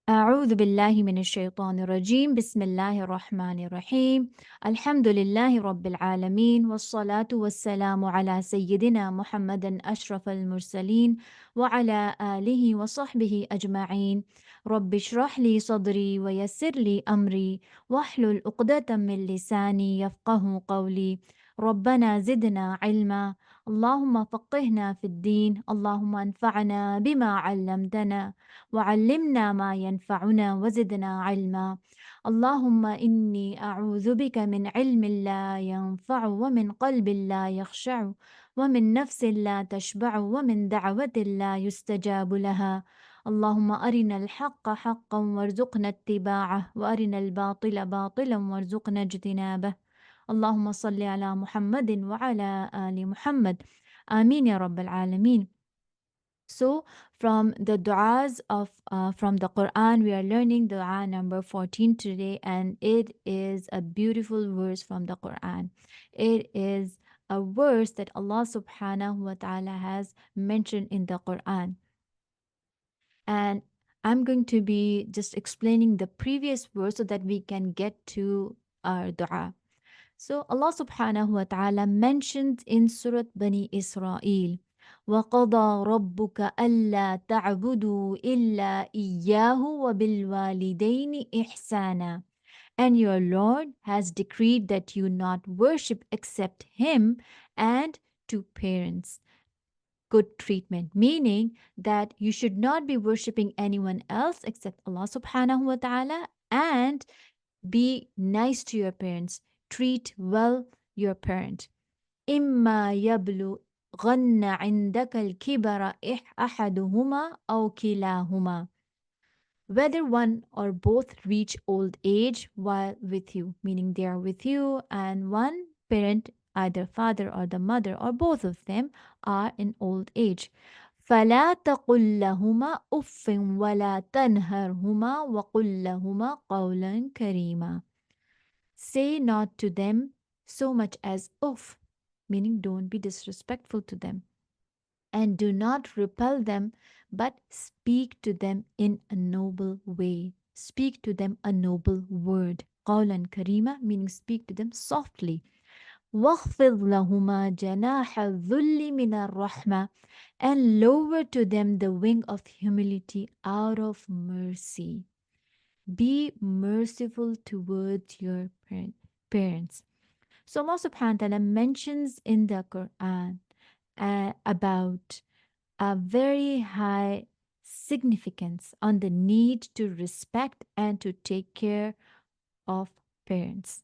أعوذ بالله من الشيطان الرجيم بسم الله الرحمن الرحيم الحمد لله رب العالمين والصلاة والسلام على سيدنا محمد أشرف المرسلين وعلى آله وصحبه أجمعين رب اشرح لي صدري ويسر لي أمري واحلل عقدة من لساني يفقه قولي ربنا زدنا علما اللهم فقهنا في الدين اللهم انفعنا بما علمتنا وعلمنا ما ينفعنا وزدنا علما اللهم إني أعوذ بك من علم لا ينفع ومن قلب لا يخشع ومن نفس لا تشبع ومن دعوة لا يستجاب لها اللهم أرنا الحق حقا وارزقنا اتباعه وأرنا الباطل باطلا وارزقنا اجتنابه اللهم صل على محمد وعلى آل محمد آمين يا رب العالمين. So, from the du'as of from the Quran, we are learning dua number 14 today, and it is a beautiful verse from the Quran. It is a verse that Allah subhanahu wa ta'ala has mentioned in the Quran. And I'm going to be just explaining the previous verse so that we can get to our dua. So Allah subhanahu wa ta'ala mentions in Surah Bani Israel, وَقَضَى رَبُّكَ أَلَّا تَعْبُدُوا إِلَّا إِيَّاهُ وَبِالْوَالِدَيْنِ إِحْسَانًا. And your Lord has decreed that you not worship except Him and to parents. Good treatment, meaning that you should not be worshipping anyone else except Allah subhanahu wa ta'ala, and be nice to your parents. Treat well your parent. إما يبلغن عندك الكبر أحدهما أو كلاهما. Whether one or both reach old age while with you, meaning they are with you, and one parent, either father or the mother or both of them, are in old age. فلا تقل لهما أف ولا تنهرهما وقل لهما قولا كريما. Say not to them so much as uff, meaning don't be disrespectful to them. And do not repel them, but speak to them in a noble way. Speak to them a noble word. قولا كريما, meaning speak to them softly. واخفض لهما جناح الذل من الرحمة, and lower to them the wing of humility out of mercy. Be merciful towards your parents. So Allah subhanahu wa ta'ala mentions in the Quran about a very high significance on the need to respect and to take care of parents.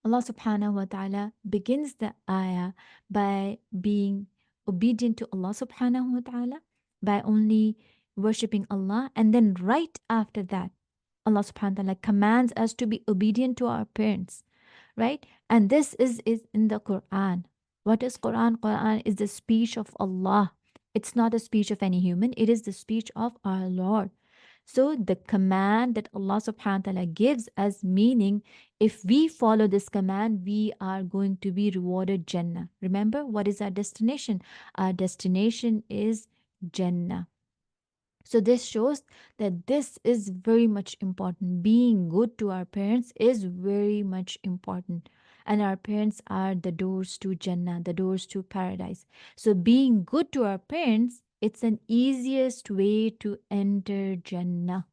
Allah subhanahu wa ta'ala begins the ayah by being obedient to Allah subhanahu wa ta'ala, by only worshipping Allah, and then right after that, Allah subhanahu wa ta'ala commands us to be obedient to our parents, right? And this is in the Quran. What is Quran? Quran is the speech of Allah. It's not a speech of any human. It is the speech of our Lord. So the command that Allah subhanahu wa ta'ala gives us, meaning if we follow this command, we are going to be rewarded Jannah. Remember, what is our destination? Our destination is Jannah. So this shows that this is very much important. Being good to our parents is very much important. And our parents are the doors to Jannah, the doors to paradise. So being good to our parents, it's an easiest way to enter Jannah.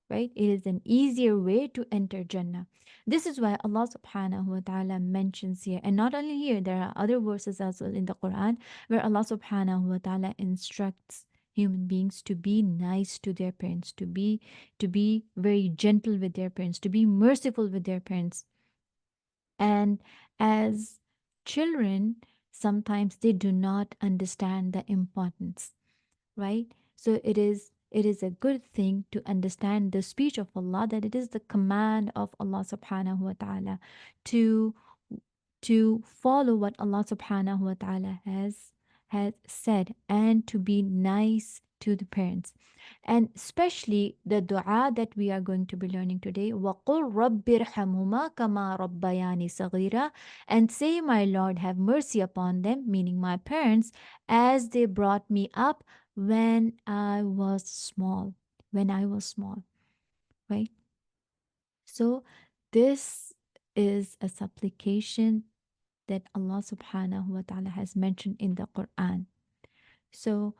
Right? It is an easier way to enter Jannah. This is why Allah subhanahu wa ta'ala mentions here. And not only here, there are other verses as well in the Quran where Allah subhanahu wa ta'ala instructs human beings to be nice to their parents, to be very gentle with their parents, to be merciful with their parents. And as children, sometimes they do not understand the importance, right? So it is a good thing to understand the speech of Allah, that it is the command of Allah subhanahu wa ta'ala to follow what Allah subhanahu wa ta'ala has said, and to be nice to the parents. And especially the dua that we are going to be learning today, وَقُلْ رَبِّ ارْحَمْهُمَا كَمَا رَبَّيَانِ صَغِيرًا, and say, my Lord, have mercy upon them, meaning my parents, as they brought me up when I was small. when I was small, right? So this is a supplication that Allah subhanahu wa ta'ala has mentioned in the Quran. So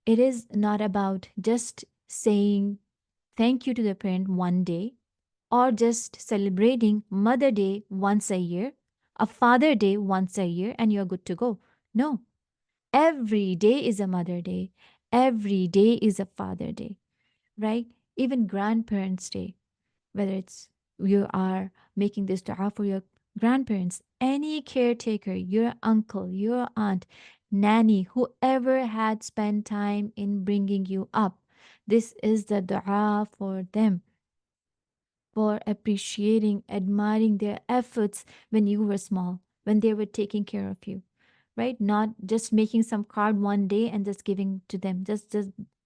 it is not about just saying thank you to the parent one day, or just celebrating Mother Day once a year, a Father Day once a year, and you're good to go. No, every day is a Mother Day, every day is a Father Day, right? Even Grandparents' Day, whether it's you are making this dua for your grandparents, any caretaker, your uncle, your aunt, nanny, whoever had spent time in bringing you up. This is the dua for them, for appreciating, admiring their efforts when you were small, when they were taking care of you, right? Not just making some card one day and just giving to them, just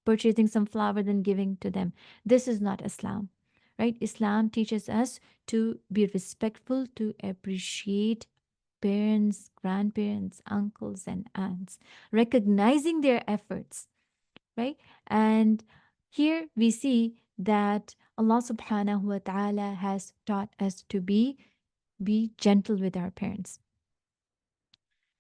purchasing some flower and giving to them. This is not Islam, right? Islam teaches us to be respectful, to appreciate parents, grandparents, uncles, and aunts, recognizing their efforts, right? And here we see that Allah subhanahu wa ta'ala has taught us to be gentle with our parents.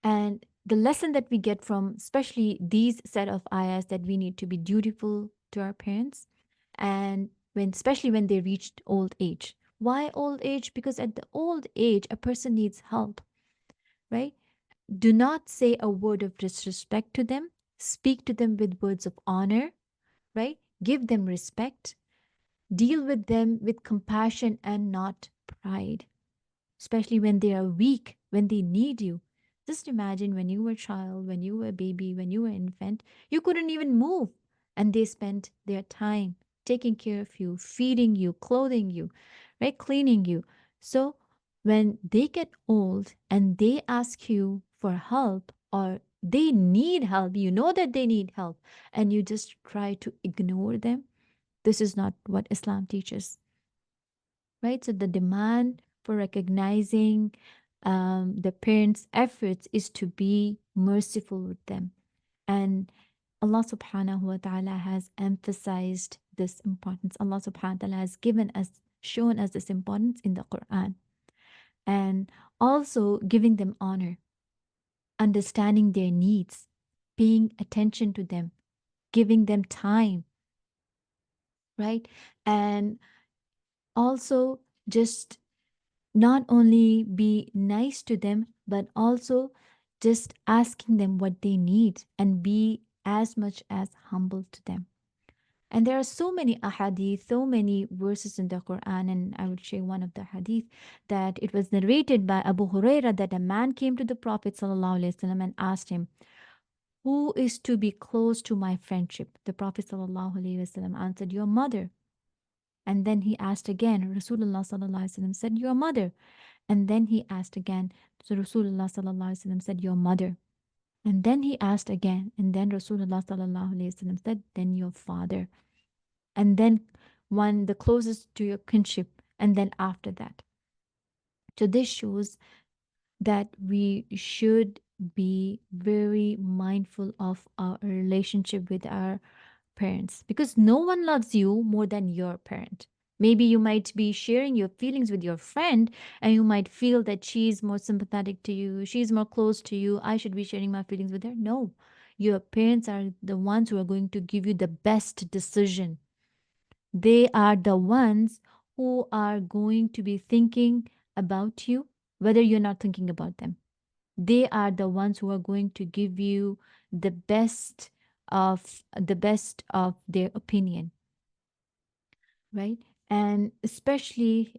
And the lesson that we get from especially these set of ayahs, that we need to be dutiful to our parents, and when especially when they reached old age. Why old age? Because at the old age a person needs help, right? Do not say a word of disrespect to them. Speak to them with words of honor, right? Give them respect. Deal with them with compassion and not pride, especially when they are weak, when they need you. Just imagine when you were a child, when you were a baby, when you were an infant, you couldn't even move. And they spent their time taking care of you, feeding you, clothing you, right? Cleaning you. So when they get old and they ask you for help, or they need help, you know that they need help, and you just try to ignore them, this is not what Islam teaches, right? So the demand for recognizing the parents' efforts is to be merciful with them. And Allah subhanahu wa ta'ala has emphasized this importance. Allah subhanahu wa ta'ala has given us, shown us this importance in the Quran. And also giving them honor, understanding their needs, paying attention to them, giving them time, right? And also just not only be nice to them, but also just asking them what they need and be as much as humble to them. And there are so many ahadith, so many verses in the Quran, and I would share one of the hadith that it was narrated by Abu Huraira that a man came to the Prophet ﷺ and asked him, "Who is to be close to my friendship?" The Prophet ﷺ answered, "Your mother." And then he asked again. Rasulullah ﷺ said, "Your mother." And then he asked again. So Rasulullah ﷺ said, "Your mother." And then he asked again. And then Rasulullah ﷺ said, "Then your father." And then one, the closest to your kinship. And then after that. So this shows that we should be very mindful of our relationship with our parents, because no one loves you more than your parent. Maybe you might be sharing your feelings with your friend and you might feel that she's more sympathetic to you, she's more close to you, I should be sharing my feelings with her. No, your parents are the ones who are going to give you the best decision. They are the ones who are going to be thinking about you, whether you're not thinking about them. They are the ones who are going to give you the best of their opinion, right? And especially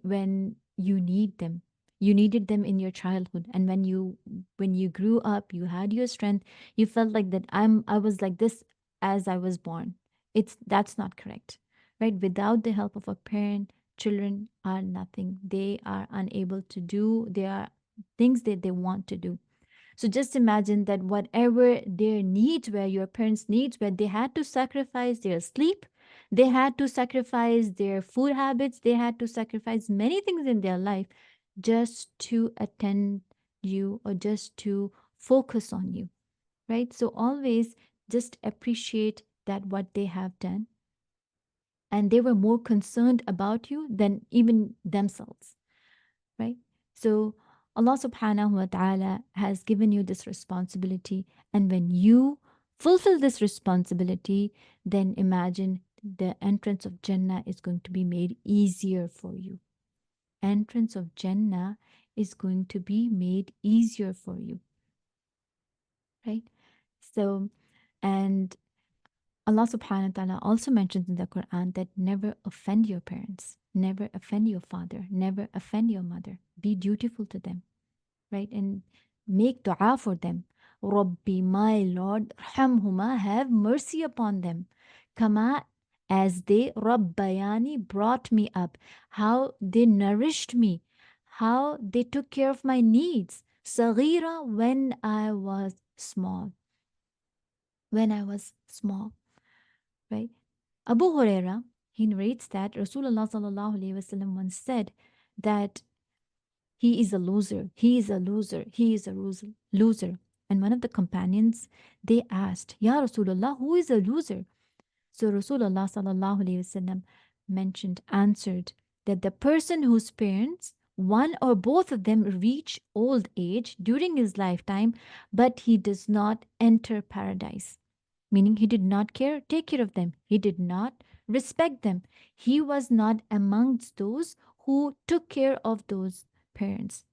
when you need them. You needed them in your childhood, and when you grew up, you had your strength, you felt like that I was like this as I was born. That's not correct, right? Without the help of a parent, children are nothing. They are unable to do, there are things that they want to do. So just imagine that whatever their needs were, your parents' needs were, they had to sacrifice their sleep, they had to sacrifice their food habits, they had to sacrifice many things in their life just to attend you, or just to focus on you, right? So always just appreciate that what they have done. and they were more concerned about you than even themselves, right? So Allah subhanahu wa ta'ala has given you this responsibility. And when you fulfill this responsibility, then imagine the entrance of Jannah is going to be made easier for you. Entrance of Jannah is going to be made easier for you, right? So, and Allah subhanahu wa ta'ala also mentions in the Quran that never offend your parents, never offend your father, never offend your mother. Be dutiful to them, right? And make dua for them. Rabbi, my Lord, Rahamhuma, have mercy upon them. Kama, as they, Rabbayani, brought me up, how they nourished me, how they took care of my needs. Saghira, when I was small. When I was small, right? Abu Huraira, he narrates that Rasulullah sallallahu alaihi wasallam once said that he is a loser, he is a loser, he is a loser. And one of the companions, they asked, Ya Rasulullah, who is a loser? So Rasulullah sallallahu alaihi wasallam answered that the person whose parents, one or both of them, reach old age during his lifetime, but he does not enter paradise. Meaning he did not take care of them. He did not respect them. He was not amongst those who took care of those parents,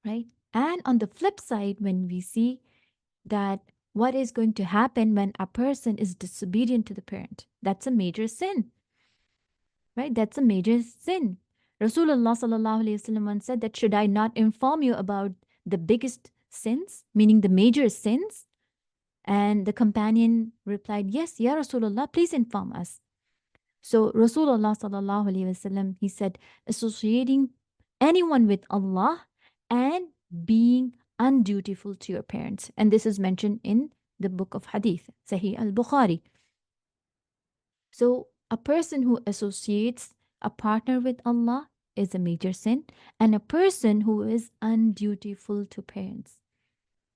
right? And on the flip side, when we see that what is going to happen when a person is disobedient to the parent, that's a major sin, right? That's a major sin. Rasulullah sallallahu alaihi wasallam once said that should I not inform you about the biggest sins, meaning the major sins? And the companion replied, Yes, Ya Rasulullah, please inform us. So Rasulullah sallallahu alaihi wasallam, he said, associating anyone with Allah and being undutiful to your parents. And this is mentioned in the book of Hadith, Sahih al-Bukhari. So a person who associates a partner with Allah is a major sin, and a person who is undutiful to parents,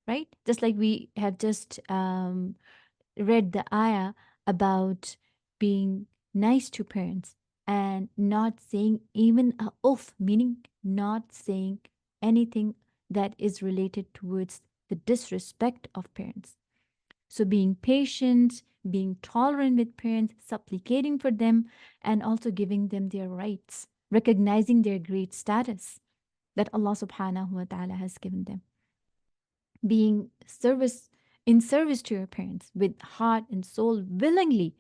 right? Just like we have just read the ayah about being nice to parents and not saying even a oof, meaning not saying anything that is related towards the disrespect of parents. So being patient, being tolerant with parents, supplicating for them, and also giving them their rights, recognizing their great status that Allah subhanahu wa ta'ala has given them. Being in service to your parents with heart and soul willingly,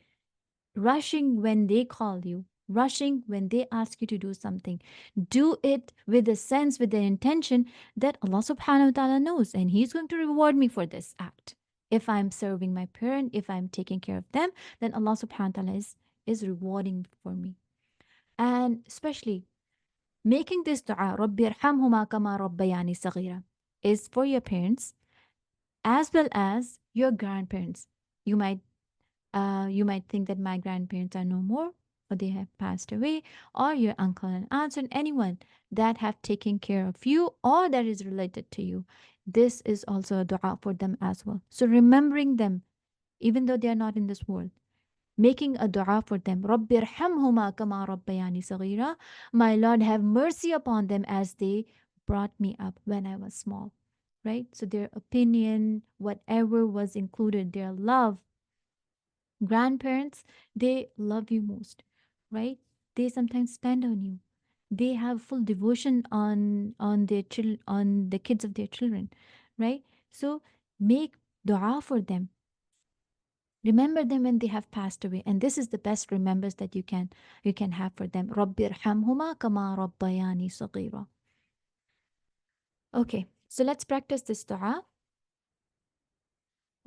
rushing when they call you, rushing when they ask you to do something. Do it with a sense, with the intention that Allah subhanahu wa ta'ala knows and He's going to reward me for this act. If I'm serving my parent, if I'm taking care of them, then Allah subhanahu wa ta'ala is rewarding for me. And especially making this dua, Rabbi irhamhuma kama rabbayani saghira, is for your parents as well as your grandparents. You might think that my grandparents are no more, or they have passed away, or your uncle and aunts, and anyone that have taken care of you or that is related to you. This is also a dua for them as well. So remembering them, even though they are not in this world, making a dua for them. Rabbi irhamhuma kama rabbayani saghira. My Lord, have mercy upon them as they brought me up when I was small. Right? So their opinion, whatever was included, their love. Grandparents, they love you most, right? They sometimes spend on you. They have full devotion on on the kids of their children, right? So make dua for them. Remember them when they have passed away, and this is the best remembrance that you can have for them. Rabbi irhamhuma kama rabbayani saghira. Okay, so let's practice this dua.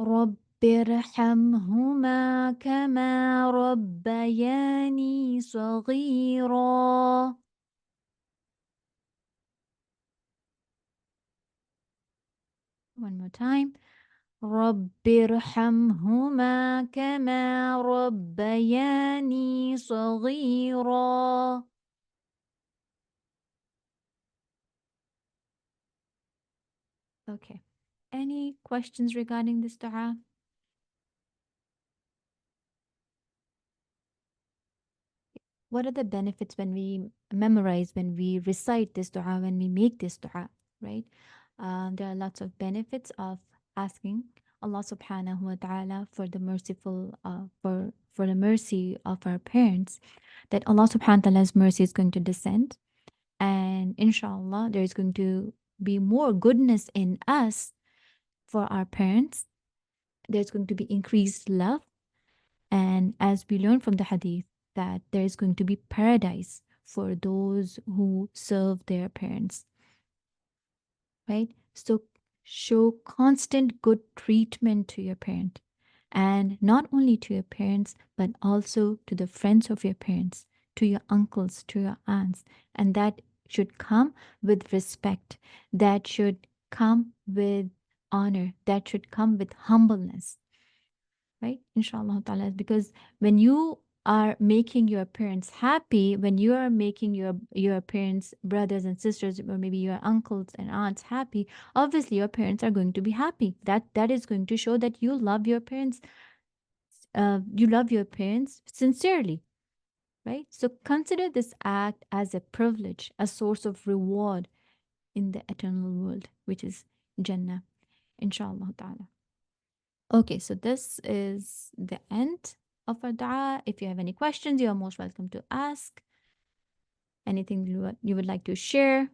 رب ارحمهما كما ربياني صغيرا. One more time. رب ارحمهما كما ربياني صغيرا. Okay. Any questions regarding this dua? what are the benefits when we memorize, when we recite this dua, when we make this dua, right? There are lots of benefits of asking Allah subhanahu wa ta'ala for the for the mercy of our parents, that Allah subhanahu wa ta'ala's mercy is going to descend, and inshallah there is going to be more goodness in us for our parents. There's going to be increased love, and as we learn from the hadith, that there is going to be paradise for those who serve their parents, right? So show constant good treatment to your parent, and not only to your parents, but also to the friends of your parents, to your uncles, to your aunts. And that should come with respect, that should come with honor, that should come with humbleness, right? Inshallah ta'ala. Because when you are making your parents happy, when you are making your parents, brothers and sisters, or maybe your uncles and aunts happy, obviously your parents are going to be happy. That is going to show that you love your parents. You love your parents sincerely, right? So consider this act as a privilege, a source of reward in the eternal world, which is Jannah, inshallah ta'ala. Okay, so this is the end of our dua. If you have any questions, you are most welcome to ask. Anything you would like to share?